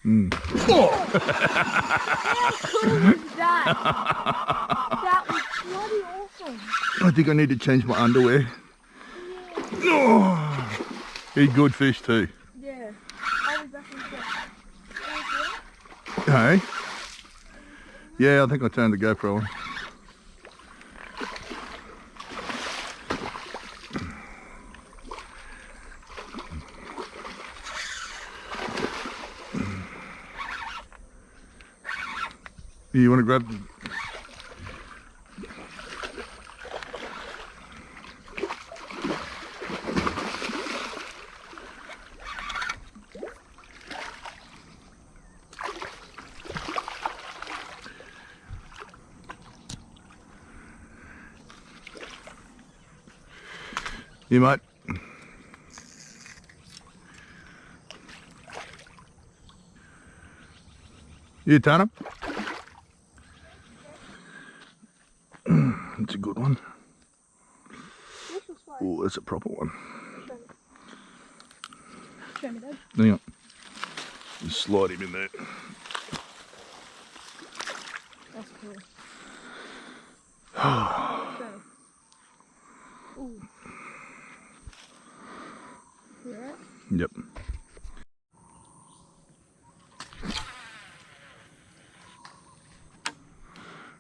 Oh! How cool was that? That was bloody awesome. I think I need to change my underwear. Yeah. Oh, he's good fish too. Yeah. I'll be back in a sec. Hey? Yeah, I think I turned the GoPro on. You want to grab? You mate. You turn him. That's a good one. Oh, that's a proper one. Show me, Dad. Hang on. Just slide him in there. That's cool. Ooh. You alright? Yep.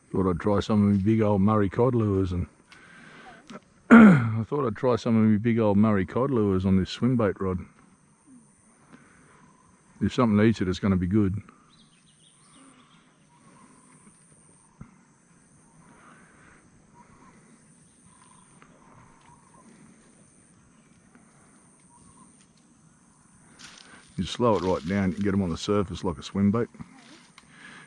Thought I'd try some of my big old Murray cod lures, and I thought I'd try some of my big old Murray cod lures on this swim bait rod. If something eats it, it's going to be good. You slow it right down, you get them on the surface like a swim bait.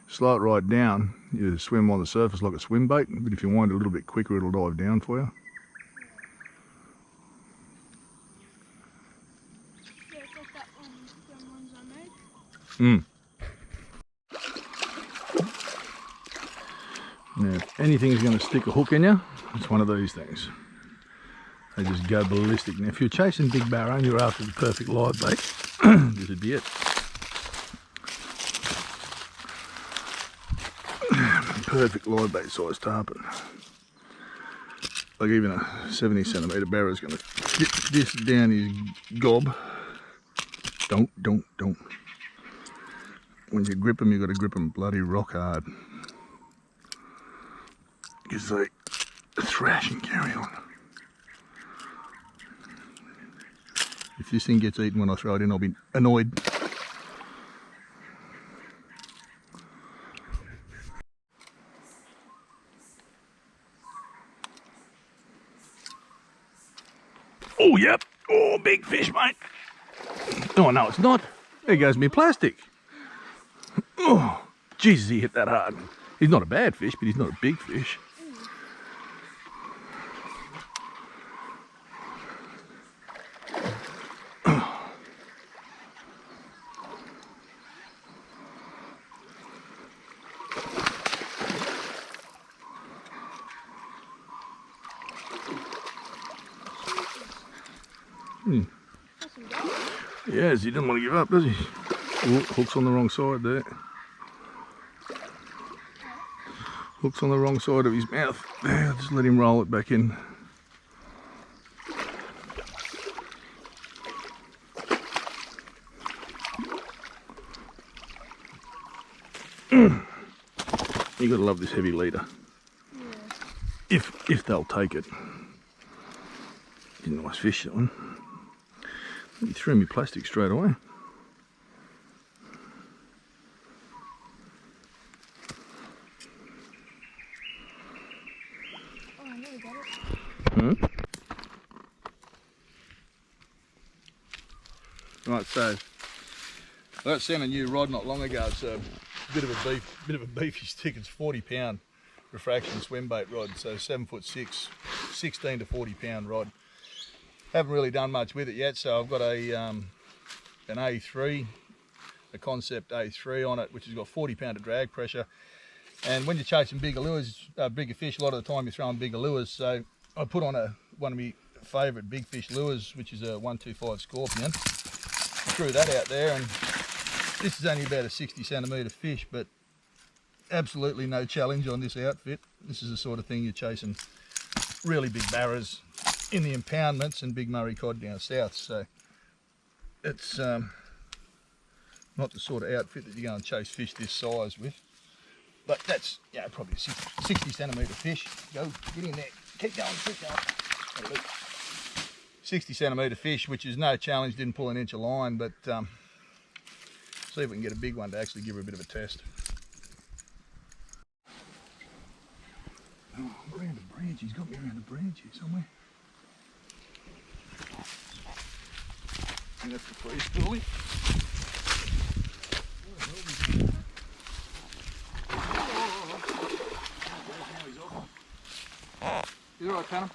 Slow it right down, you swim on the surface like a swim bait, but if you wind it a little bit quicker, it'll dive down for you. Yeah, it's like that one, the ones I made. Now, if anything's going to stick a hook in you, it's one of these things. They just go ballistic. Now, if you're chasing big barra and you're after the perfect live bait, this would be it. Perfect live bait size tarpon. Like even a 70cm barra is going to get this down his gob. Don't. When you grip them, you've got to grip them bloody rock hard. Because they thrash and carry on. If this thing gets eaten when I throw it in, I'll be annoyed. Oh, yep. Oh, big fish, mate. Oh, no, it's not. There goes me plastic. Oh, Jesus, he hit that hard. He's not a bad fish, but he's not a big fish. Yes, he didn't want to give up, does he? Oh, hook's on the wrong side there. Hook's on the wrong side of his mouth. There, just let him roll it back in. You gotta love this heavy leader. Yeah. If they'll take it. He's a nice fish, that one. He threw me plastic straight away. Oh, I nearly got it. Right, so I got sent a new rod not long ago. It's a bit of a beefy stick. It's 40-pound refraction swim bait rod, so 7'6", 16 to 40-pound rod. Haven't really done much with it yet, so I've got an A3, a Concept A3 on it, which has got 40-pound of drag pressure. And when you're chasing bigger lures, bigger fish, a lot of the time you're throwing bigger lures. So I put on one of my favourite big fish lures, which is a 125 Scorpion. Threw that out there, and This is only about a 60 centimetre fish, but absolutely no challenge on this outfit. This is the sort of thing you're chasing really big barras in the impoundments and big Murray cod down south. So it's not the sort of outfit that you go and chase fish this size with. But that's, you know, probably a 60 centimetre fish. Go, get in there. Keep going, keep going. 60 centimetre fish, which is no challenge, didn't pull an inch of line, but see if we can get a big one to actually give her a bit of a test. Oh, around a branch, he's got me around a branch here somewhere. And that's the free spoolie. You alright, Pam?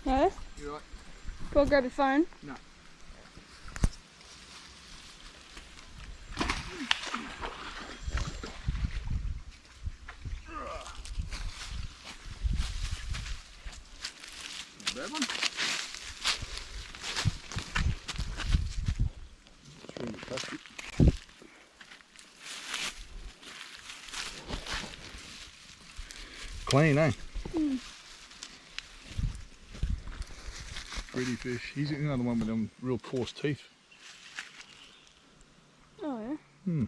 No? You alright? Go grab your phone. No. Bad one. It's really touched it. Clean, eh? Mm. Pretty fish. He's another one with them real coarse teeth. Oh yeah. Hmm.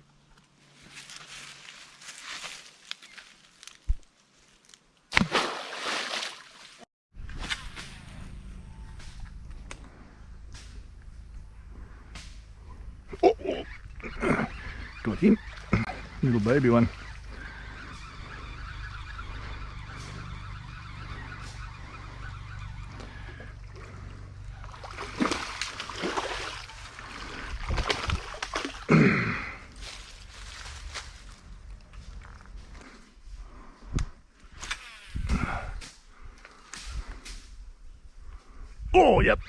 Oh, oh. Got him. Little baby one. Oh, yep.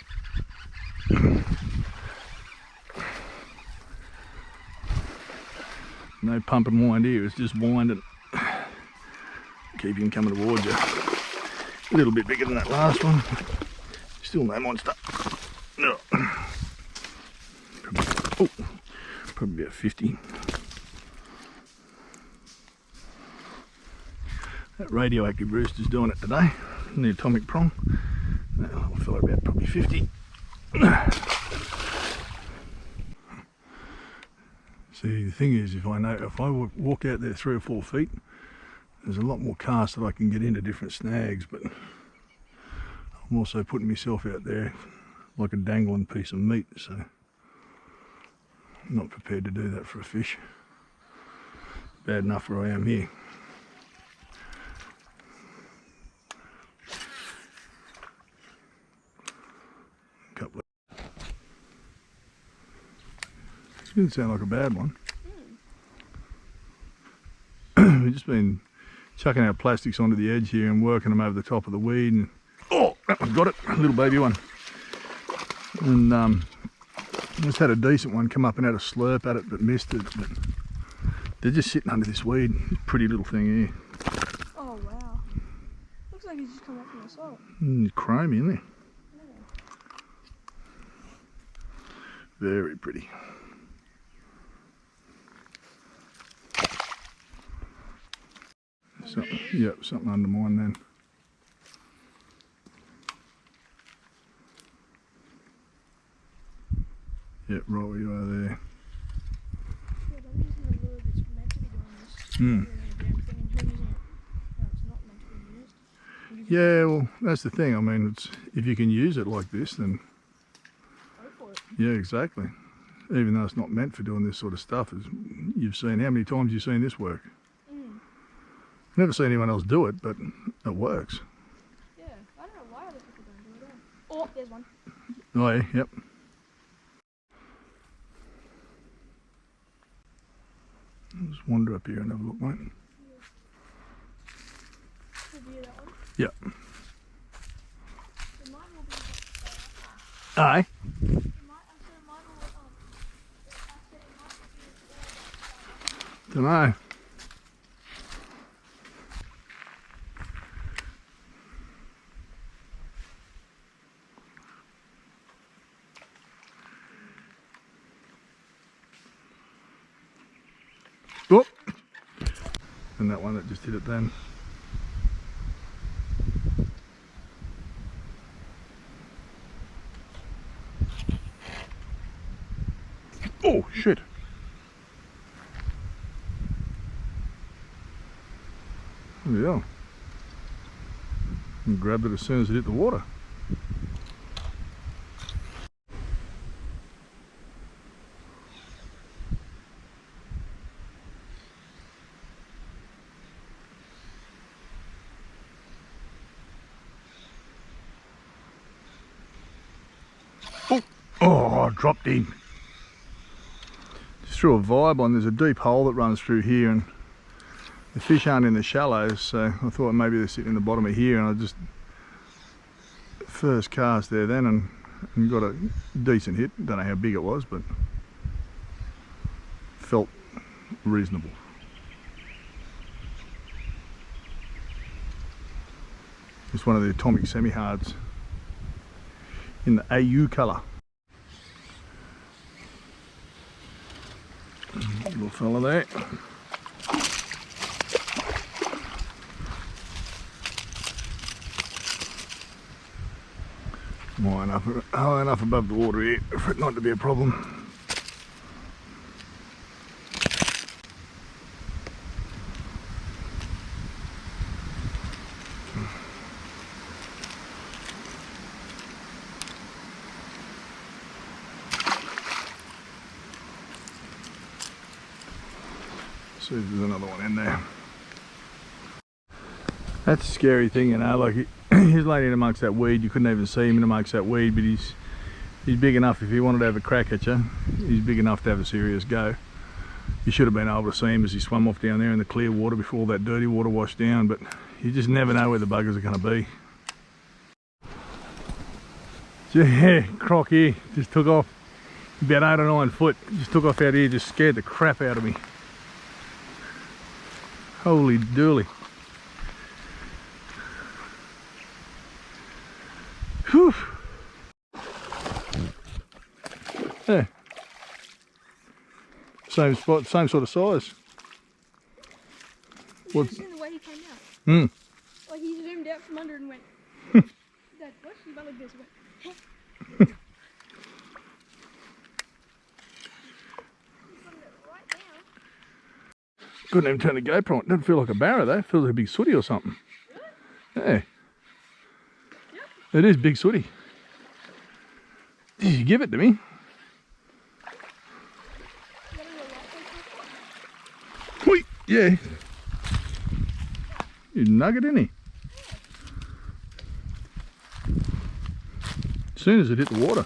No pump and wind here, it's just wind and keep him coming towards you. A little bit bigger than that last one. Still no monster. No. Probably about 50. That radioactive rooster's doing it today. The atomic prong. I'll fill it about probably 50. See, the thing is, if I walk out there 3 or 4 feet, there's a lot more cast that I can get into different snags, but I'm also putting myself out there like a dangling piece of meat, so I'm not prepared to do that for a fish. Bad enough where I am here. Couple of... Didn't sound like a bad one. We've just been chucking our plastics onto the edge here and working them over the top of the weed, and oh, that one's got it, a little baby one. And just had a decent one come up and had a slurp at it, but missed it. But they're just sitting under this weed. Pretty little thing here. Oh wow. Looks like he's just come up from the salt. Chromey, isn't there? Yeah. Very pretty. Yep, something under mine then. Yep, right where you are there. Yeah, they're using the lure that's meant to be doing this. Hmm. Damn thing, and who's using it? No, it's not meant to be used. Yeah, well, that's the thing. I mean, it's, if you can use it like this, then Go for it. yeah, exactly. Even though it's not meant for doing this sort of stuff, as you've seen, how many times you've seen this work? Never seen anyone else do it, but it works. Yeah, I don't know why other people don't do it. Oh, there's one. Oh yeah, yep. I'll just wander up here and have a look, mate. Could be that one. Yep. So mine will be. Aye. Mine will. Don't know. and that one that just hit it then. Oh shit! Yeah. And grabbed it as soon as it hit the water. Oh, I dropped in. Just threw a vibe on. There's a deep hole that runs through here, and the fish aren't in the shallows, so I thought maybe they're sitting in the bottom of here, and I just first cast there then and got a decent hit. Don't know how big it was, but felt reasonable. It's one of the atomic semi-hards in the AU colour. Little fella there. High enough above the water here for it not to be a problem. See if there's another one in there. That's a scary thing, you know, like he's laying in amongst that weed. You couldn't even see him in amongst that weed, but he's big enough. If he wanted to have a crack at you, he's big enough to have a serious go. You should have been able to see him as he swam off down there in the clear water before all that dirty water washed down, but you just never know where the buggers are going to be. Yeah, croc here just took off about 8 or 9 foot. Just took off out here, just scared the crap out of me. Holy dooly. Whew. Yeah. Same spot, same sort of size. What's in the way he came out? Like he zoomed out from under and went. Dad, what? He went like this. He went, what? Right down. Couldn't even turn the GoPro on. It doesn't feel like a Barra though. It feels like a big sooty or something. Really? Yeah. It is big sooty. Did you give it to me? Wait, yeah. You nugget, isn't he? As soon as it hit the water.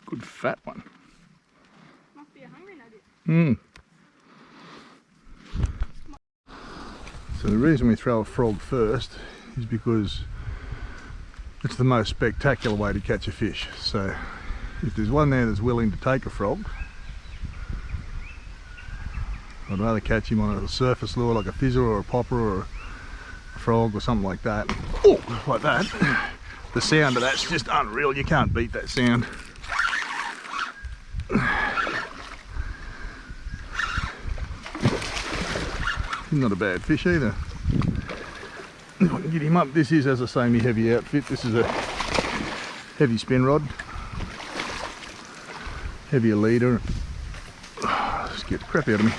Good fat one. Must be a hungry nugget. So the reason we throw a frog first is because it's the most spectacular way to catch a fish. So if there's one there that's willing to take a frog, I'd rather catch him on a surface lure like a fizzer or a popper or a frog or something like that. Oh, like that. The sound of that's just unreal. You can't beat that sound. He's not a bad fish either. If I can get him up, this is, as I say, my heavy outfit. This is a heavy spin rod, heavier leader. Just get the crap out of me.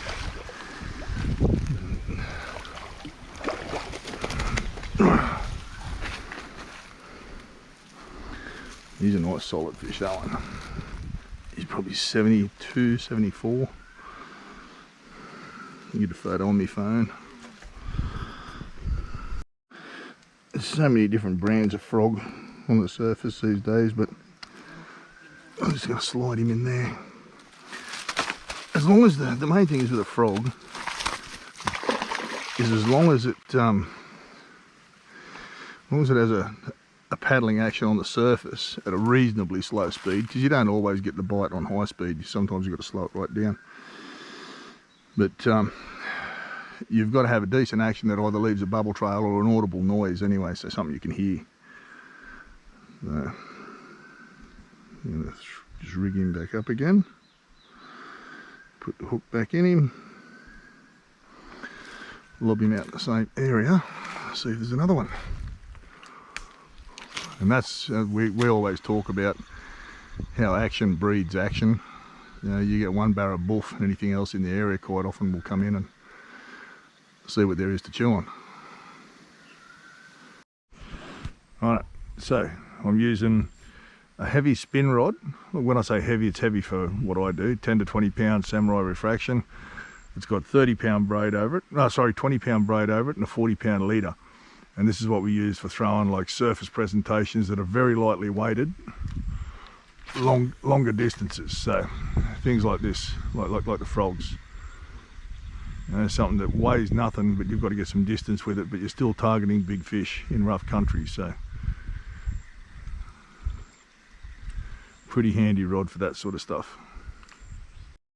He's a nice solid fish, that one. He's probably 72, 74. You get a photo on my phone. There's so many different brands of frog on the surface these days, but I'm just going to slide him in there. As long as the main thing is with a frog is as long as it has a paddling action on the surface at a reasonably slow speed, because you don't always get the bite on high speed. Sometimes you've got to slow it right down. But you've got to have a decent action that either leaves a bubble trail or an audible noise anyway, so something you can hear. I'm going to just rig him back up again. Put the hook back in him. Lob him out in the same area. See if there's another one. And that's, we always talk about how action breeds action. You know, you get one Barra buff and anything else in the area quite often will come in and see what there is to chew on. Alright, so I'm using a heavy spin rod. When I say heavy, it's heavy for what I do. 10 to 20 pound samurai refraction. It's got 30 pound braid over it. No, sorry, 20 pound braid over it and a 40 pound leader. And this is what we use for throwing like surface presentations that are very lightly weighted, longer distances. So things like this, like the frogs. You know, something that weighs nothing, but you've got to get some distance with it, but you're still targeting big fish in rough country. So pretty handy rod for that sort of stuff.